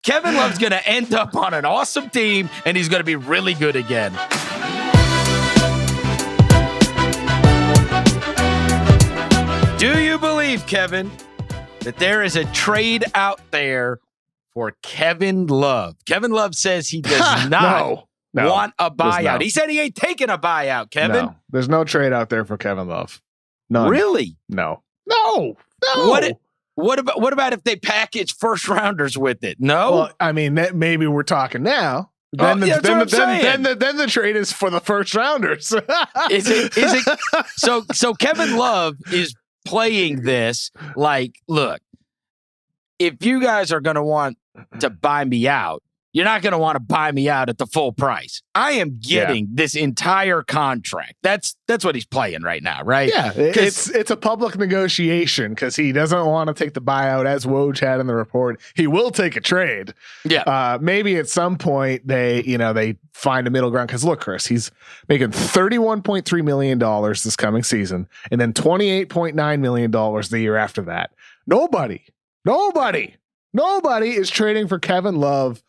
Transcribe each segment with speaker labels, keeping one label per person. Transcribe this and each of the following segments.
Speaker 1: Kevin Love's going to end up on an awesome team, and he's going to be really good again. Do you believe, Kevin, that there is a trade out there for Kevin Love? Kevin Love says he does not want a buyout. He said he ain't taking a buyout, Kevin.
Speaker 2: No, there's no trade out there for Kevin Love. None.
Speaker 1: Really?
Speaker 2: No.
Speaker 1: What about if they package first rounders with it? No.
Speaker 2: Well, I mean, maybe we're talking now. Then the trade is for the first rounders.
Speaker 1: Is it? So Kevin Love is playing this like, look, if you guys are going to want to buy me out, you're not going to want to buy me out at the full price. I am getting this entire contract. That's what he's playing right now, right?
Speaker 2: Yeah, it's a public negotiation because he doesn't want to take the buyout, as Woj had in the report. He will take a trade.
Speaker 1: Yeah,
Speaker 2: maybe at some point they find a middle ground. Because look, Chris, he's making $31.3 million this coming season, and then $28.9 million the year after that. Nobody is trading for Kevin Love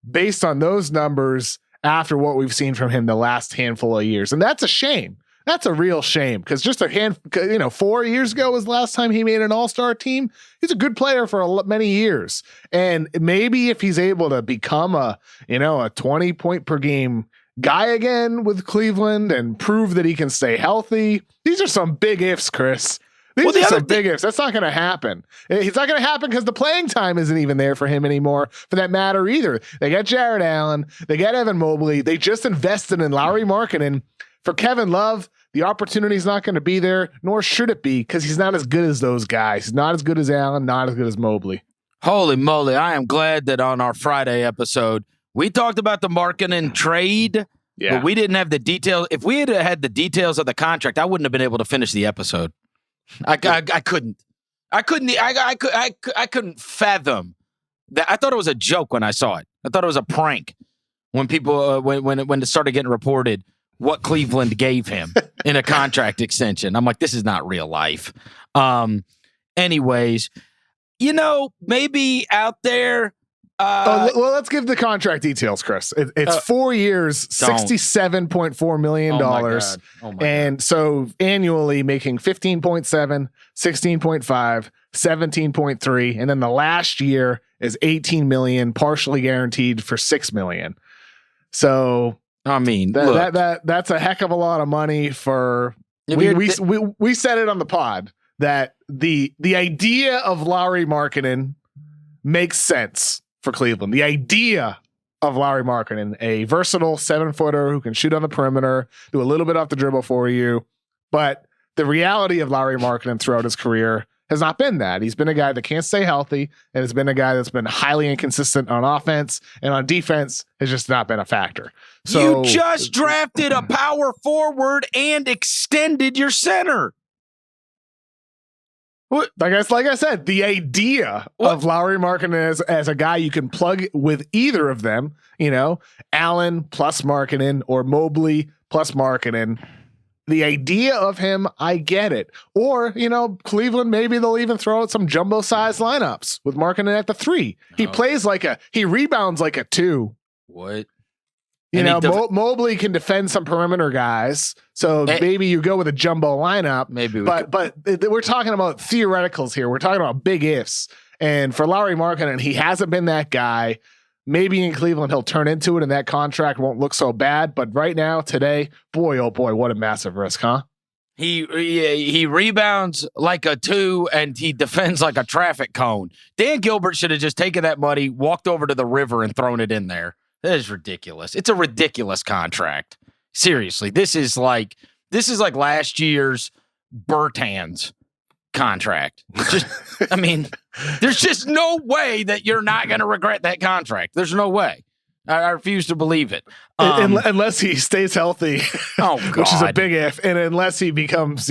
Speaker 2: based on those numbers after what we've seen from him the last handful of years. And that's a shame. That's a real shame because just 4 years ago was the last time he made an all-star team. He's a good player for many years. And maybe if he's able to become a 20 point per game guy again with Cleveland and prove that he can stay healthy, these are some big ifs, Chris. These are some big ifs. That's not going to happen. It's not going to happen because the playing time isn't even there for him anymore, for that matter either. They got Jared Allen. They got Evan Mobley. They just invested in Lauri Markkanen. For Kevin Love, the opportunity is not going to be there, nor should it be, because he's not as good as those guys. He's not as good as Allen, not as good as Mobley.
Speaker 1: Holy moly. I am glad that on our Friday episode, we talked about the Markkanen trade, but we didn't have the details. If we had the details of the contract, I wouldn't have been able to finish the episode. I couldn't fathom that. I thought it was a joke when I saw it. I thought it was a prank when people when it started getting reported what Cleveland gave him in a contract extension. I'm like, this is not real life. Anyways, maybe out there.
Speaker 2: Well, let's give the contract details, Chris. It's 4 years, $67.4 million. Oh my God. So annually making 15.7, 16.5, 17.3. And then the last year is 18 million, partially guaranteed for 6 million. So,
Speaker 1: I mean,
Speaker 2: that's a heck of a lot of money for, we said it on the pod that the idea of Lauri Markkanen makes sense for Cleveland. The idea of Lauri Markkanen, a versatile 7-footer who can shoot on the perimeter, do a little bit off the dribble for you. But the reality of Lauri Markkanen throughout his career has not been that. He's been a guy that can't stay healthy, and has been a guy that's been highly inconsistent on offense, and on defense has just not been a factor. So
Speaker 1: you just drafted a power forward and extended your center.
Speaker 2: Like I said, the idea of Lauri Markkanen as a guy you can plug with either of them, Allen plus Markkanen or Mobley plus Markkanen. The idea of him, I get it. Or, Cleveland, maybe they'll even throw out some jumbo size lineups with Markkanen at the 3. He plays he rebounds like a 2.
Speaker 1: What?
Speaker 2: Mobley can defend some perimeter guys, so maybe you go with a jumbo lineup. Maybe, but we're talking about theoreticals here. We're talking about big ifs. And for Lauri Markkanen, he hasn't been that guy. Maybe in Cleveland he'll turn into it, and that contract won't look so bad. But right now, today, boy, oh boy, what a massive risk, huh?
Speaker 1: He rebounds like a 2, and he defends like a traffic cone. Dan Gilbert should have just taken that money, walked over to the river, and thrown it in there. That is ridiculous. It's a ridiculous contract. Seriously, this is like last year's Bertans contract. There's just no way that you're not going to regret that contract. There's no way. I refuse to believe it.
Speaker 2: Unless he stays healthy, which is a big if, and unless he becomes,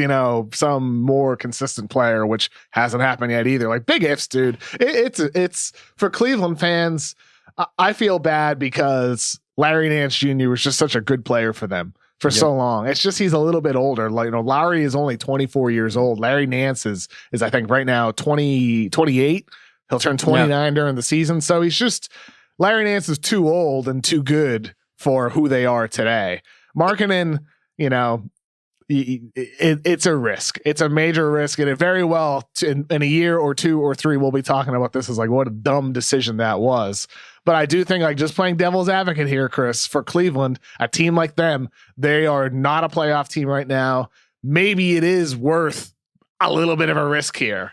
Speaker 2: some more consistent player, which hasn't happened yet either. Like big ifs, dude. It's for Cleveland fans. I feel bad because Larry Nance Jr. was just such a good player for them for so long. It's just he's a little bit older. Lowry is only 24 years old. Larry Nance is I think right now 28. He'll turn 29 during the season. So Larry Nance is too old and too good for who they are today. Markkanen, it's a risk. It's a major risk. And it very well, in a year or 2 or 3, we'll be talking about this as like what a dumb decision that was. But I do think, like, just playing devil's advocate here, Chris, for Cleveland, a team like them, they are not a playoff team right now. Maybe it is worth a little bit of a risk here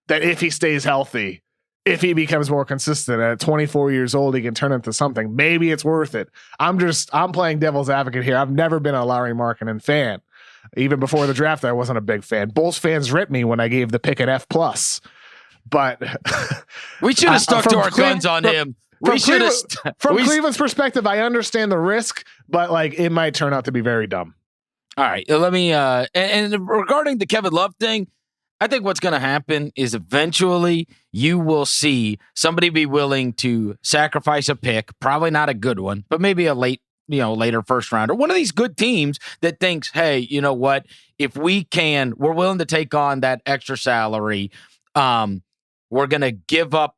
Speaker 2: that if he stays healthy, if he becomes more consistent at 24 years old, he can turn into something. Maybe it's worth it. I'm playing devil's advocate here. I've never been a Lauri Markkanen fan. Even before the draft, I wasn't a big fan. Bulls fans ripped me when I gave the pick an F+. But
Speaker 1: we should have stuck to our guns on him.
Speaker 2: From Cleveland's perspective, I understand the risk, but like it might turn out to be very dumb.
Speaker 1: All right, let me. And regarding the Kevin Love thing, I think what's going to happen is eventually you will see somebody be willing to sacrifice a pick, probably not a good one, but maybe a later first rounder, one of these good teams that thinks, hey, you know what? If we're willing to take on that extra salary. We're going to give up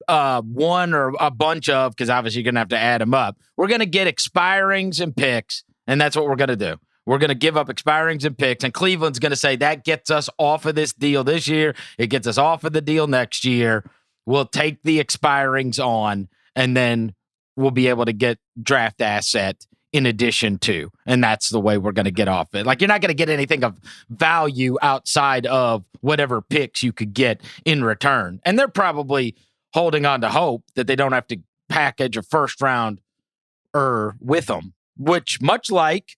Speaker 1: one or a bunch of, because obviously you're going to have to add them up. We're going to get expirings and picks, and that's what we're going to do. We're going to give up expirings and picks, and Cleveland's going to say that gets us off of this deal this year. It gets us off of the deal next year. We'll take the expirings on, and then we'll be able to get draft asset in addition to, and that's the way we're going to get off it. Like, you're not going to get anything of value outside of whatever picks you could get in return. And they're probably holding on to hope that they don't have to package a first round with them, which much like,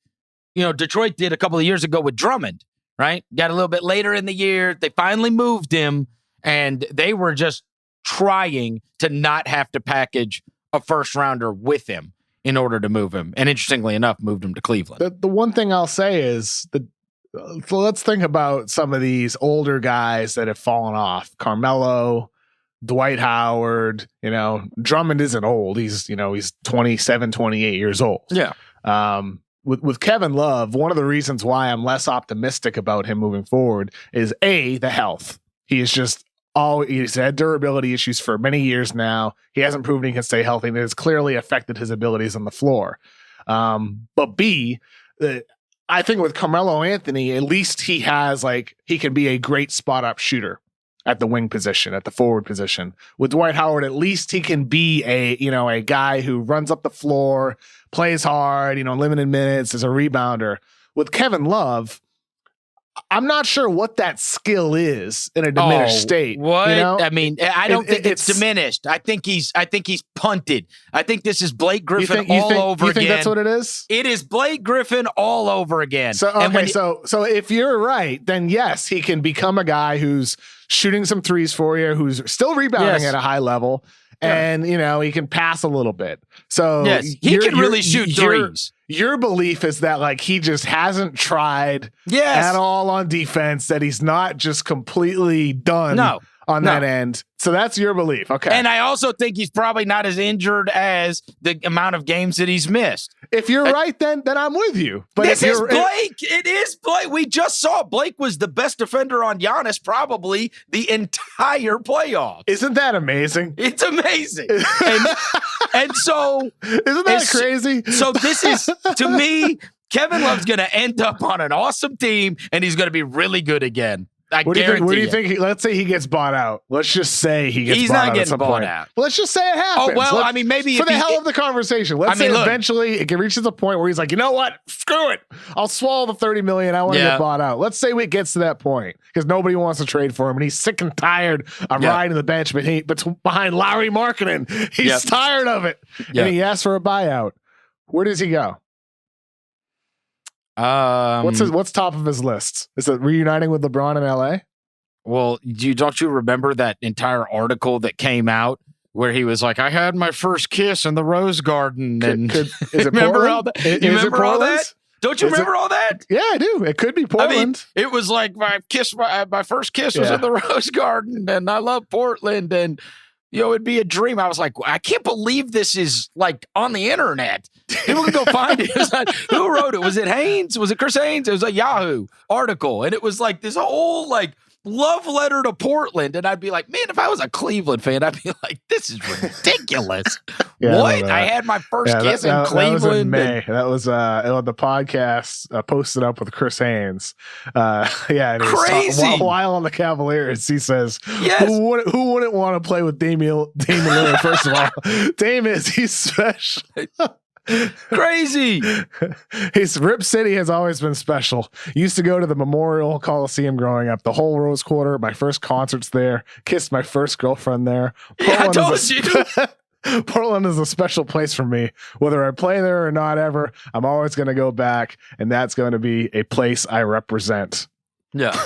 Speaker 1: Detroit did a couple of years ago with Drummond, right? Got a little bit later in the year. They finally moved him, and they were just trying to not have to package a first rounder with him in order to move him. And interestingly enough, moved him to Cleveland.
Speaker 2: The one thing I'll say is so let's think about some of these older guys that have fallen off. Carmelo, Dwight Howard, Drummond isn't old. He's 27, 28 years old.
Speaker 1: Yeah.
Speaker 2: With Kevin Love, one of the reasons why I'm less optimistic about him moving forward is the health. He is just he's had durability issues for many years now. He hasn't proven he can stay healthy, and it has clearly affected his abilities on the floor. But B, I think with Carmelo Anthony, at least he can be a great spot up shooter at the wing position, at the forward position. With Dwight Howard, at least he can be a guy who runs up the floor, plays hard, limited minutes, is a rebounder. With Kevin Love, I'm not sure what that skill is in a diminished state.
Speaker 1: What? I mean, I don't think it's diminished. I think he's punted. I think this is Blake Griffin all over again.
Speaker 2: You think that's what it is?
Speaker 1: It is Blake Griffin all over again.
Speaker 2: So so if you're right, then yes, he can become a guy who's shooting some threes for you, who's still rebounding at a high level, and he can pass a little bit. So
Speaker 1: yes, he can really shoot threes.
Speaker 2: Your belief is that he just hasn't tried at all on defense, that he's not just completely done on that end. So that's your belief. Okay.
Speaker 1: And I also think he's probably not as injured as the amount of games that he's missed.
Speaker 2: If you're right, then I'm with you. But
Speaker 1: this is Blake. It is Blake. We just saw Blake was the best defender on Giannis probably the entire playoffs.
Speaker 2: Isn't that amazing?
Speaker 1: It's amazing. and so
Speaker 2: isn't that crazy?
Speaker 1: So this is, to me, Kevin Love's going to end up on an awesome team, and he's going to be really good again. What do you think?
Speaker 2: Let's say he gets bought out. Let's just say he gets bought out. He's not getting bought out. Well, let's just say it happens.
Speaker 1: Oh, well, maybe
Speaker 2: for the hell of the conversation. Let's say eventually it reaches a point where he's like, you know what? Screw it. I'll swallow the $30 million. I want to get bought out. Let's say it gets to that point because nobody wants to trade for him, and he's sick and tired of riding the bench behind Lauri Markkanen. He's tired of it, and he asks for a buyout. Where does he go? What's top of his list? Is it reuniting with LeBron in LA?
Speaker 1: Well, don't you remember that entire article that came out where he was like, I had my first kiss in the Rose Garden.
Speaker 2: Is it remember all that?
Speaker 1: You remember all that? Don't you remember all that?
Speaker 2: Yeah, I do. It could be Portland.
Speaker 1: It was like my first kiss was in the Rose Garden, and I love Portland, and it'd be a dream. I was like, I can't believe this is on the internet. People can go find it. It was like, who wrote it? Was it Haynes? Was it Chris Haynes? It was a Yahoo article. And it was this whole love letter to Portland. And I'd be like, man, if I was a Cleveland fan, I'd be like, this is ridiculous.
Speaker 2: Yeah,
Speaker 1: what? I had my first kiss in Cleveland.
Speaker 2: That was in May. That was on the podcast posted up with Chris Haynes. And
Speaker 1: crazy.
Speaker 2: While on the Cavaliers, he says,
Speaker 1: yes.
Speaker 2: Who wouldn't want to play with Damian Lillard? First of all, he's special.
Speaker 1: Crazy.
Speaker 2: His Rip City has always been special. Used to go to the Memorial Coliseum growing up, the whole Rose Quarter, my first concerts there, kissed my first girlfriend there.
Speaker 1: I told you.
Speaker 2: Portland is a special place for me. Whether I play there or not ever, I'm always going to go back, and that's going to be a place I represent.
Speaker 1: Yeah.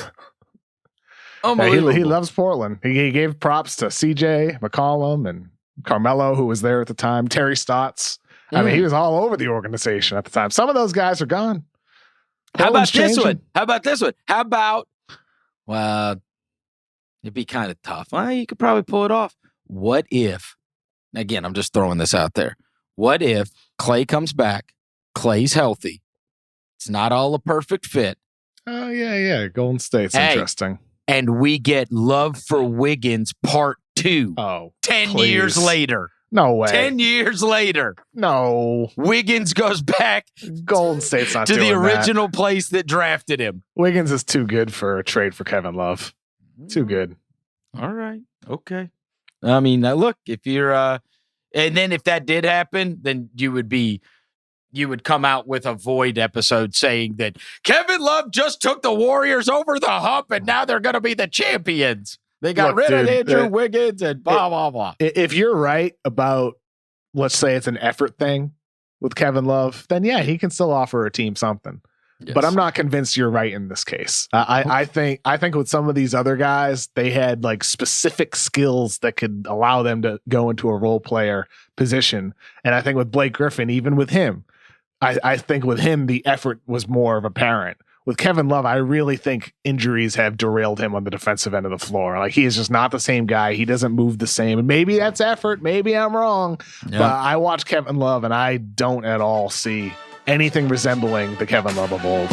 Speaker 2: He loves Portland. He gave props to CJ McCollum and Carmelo, who was there at the time, Terry Stotts. I mean, he was all over the organization at the time. Some of those guys are gone.
Speaker 1: How about this one? How about, well, it'd be kind of tough. Well, you could probably pull it off. What if, again, I'm just throwing this out there. What if Clay comes back, Clay's healthy, it's not all a perfect fit.
Speaker 2: Oh, yeah. Golden State's interesting.
Speaker 1: And we get Love for Wiggins Part 2.
Speaker 2: Oh,
Speaker 1: 10
Speaker 2: please.
Speaker 1: years later.
Speaker 2: No way.
Speaker 1: 10 years later.
Speaker 2: No.
Speaker 1: Wiggins goes back
Speaker 2: Golden State's not
Speaker 1: to
Speaker 2: doing
Speaker 1: the original place that drafted him.
Speaker 2: Wiggins is too good for a trade for Kevin Love. Too good.
Speaker 1: All right. Okay. I mean, look, if you're and then if that did happen, then you would come out with a Void episode saying that Kevin Love just took the Warriors over the hump and now they're going to be the champions. They got rid of Andrew Wiggins and blah, blah, blah.
Speaker 2: If you're right about, let's say it's an effort thing with Kevin Love, then yeah, he can still offer a team something. Yes. But I'm not convinced you're right in this case. I think with some of these other guys, they had like specific skills that could allow them to go into a role player position. And I think with Blake Griffin, even with him, I think with him, the effort was more of apparent. With Kevin Love, I really think injuries have derailed him on the defensive end of the floor. Like, he is just not the same guy. He doesn't move the same. And maybe that's effort. Maybe I'm wrong. Yeah. But I watch Kevin Love, and I don't at all see anything resembling the Kevin Love of old.